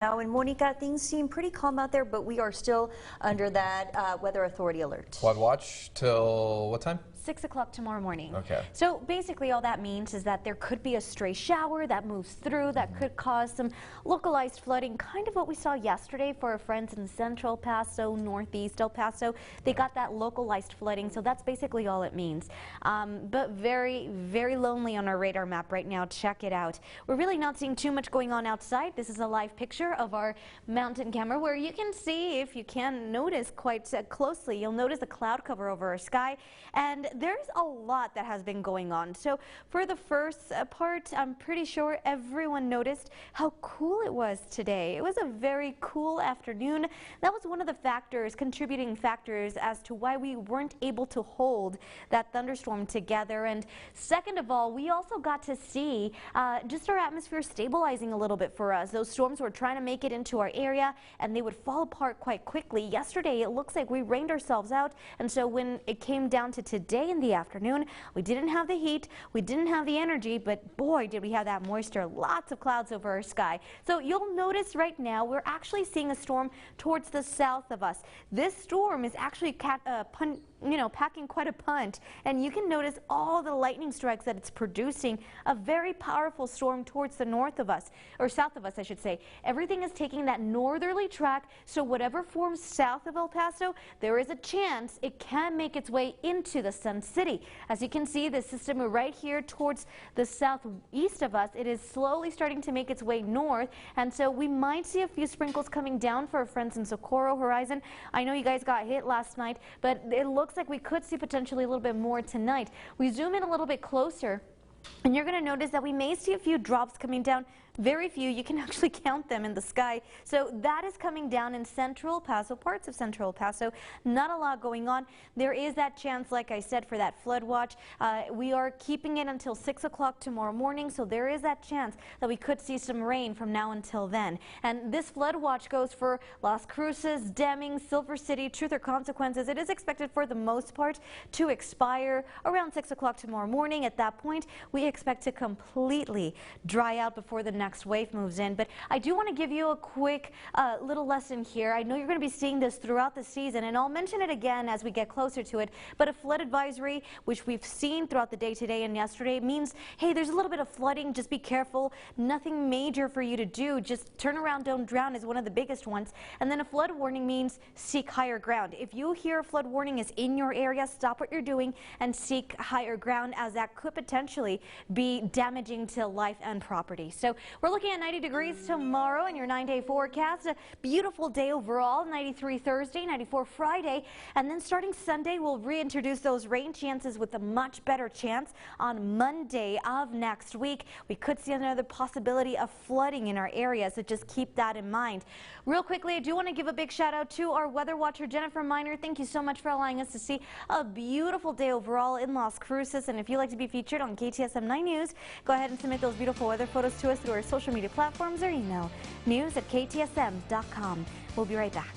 Now in Monica, things seem pretty calm out there, but we are still under that weather authority alert. Flood watch till what time? 6 o'clock tomorrow morning. Okay. So basically all that means is that there could be a stray shower that moves through that could cause some localized flooding, kind of what we saw yesterday for our friends in Central El Paso, Northeast El Paso. They got that localized flooding, so that's basically all it means. But very, very lonely on our radar map right now. Check it out. We're really not seeing too much going on outside. This is a live picture of our mountain camera where you can see, if you can notice quite closely, you'll notice a cloud cover over our sky, and there's a lot that has been going on. So for the first part, I'm pretty sure everyone noticed how cool it was today. It was a very cool afternoon. That was one of the contributing factors as to why we weren't able to hold that thunderstorm together. And second of all, we also got to see just our atmosphere stabilizing a little bit for us. Those storms were trying to make it into our area and they would fall apart quite quickly. Yesterday, it looks like we rained ourselves out, and so when it came down to today in the afternoon, we didn't have the heat, we didn't have the energy, but boy did we have that moisture. Lots of clouds over our sky. So you'll notice right now we're actually seeing a storm towards the south of us. This storm is actually packing quite a punch, and you can notice all the lightning strikes that it's producing. A very powerful storm towards the north of us, or south of us I should say. Everything is taking that northerly track, so whatever forms south of El Paso, there is a chance it can make its way into the Sun City. As you can see, the system right here towards the southeast of us, it is slowly starting to make its way north, and so we might see a few sprinkles coming down for our friends in Socorro Horizon. I know you guys got hit last night, but it looks like we could see potentially a little bit more tonight. We zoom in a little bit closer, and you're going to notice that we may see a few drops coming down. Very few. You can actually count them in the sky. So that is coming down in Central El Paso, parts of Central El Paso. Not a lot going on. There is that chance, like I said, for that flood watch. We are keeping it until 6 o'clock tomorrow morning, so there is that chance that we could see some rain from now until then. And this flood watch goes for Las Cruces, Deming, Silver City, Truth or Consequences. It is expected for the most part to expire around 6 o'clock tomorrow morning. At that point, we expect to completely dry out before the next wave moves in. But I do want to give you a quick little lesson here. I know you're going to be seeing this throughout the season, and I'll mention it again as we get closer to it, but a flood advisory, which we've seen throughout the day today and yesterday, means, hey, there's a little bit of flooding, just be careful. Nothing major for you to do, just turn around, don't drown is one of the biggest ones. And then a flood warning means seek higher ground. If you hear a flood warning is in your area, stop what you're doing and seek higher ground, as that could potentially be damaging to life and property. So we're looking at 90 degrees tomorrow in your 9-day forecast. A beautiful day overall. 93 Thursday, 94 Friday, and then starting Sunday we'll reintroduce those rain chances with a much better chance on Monday of next week. We could see another possibility of flooding in our area, so just keep that in mind. Real quickly, I do want to give a big shout out to our weather watcher Jennifer Miner. Thank you so much for allowing us to see a beautiful day overall in Las Cruces. And if you'd like to be featured on KTSM 9 News, go ahead and submit those beautiful weather photos to us through our social media platforms or email news@ktsm.com. We'll be right back.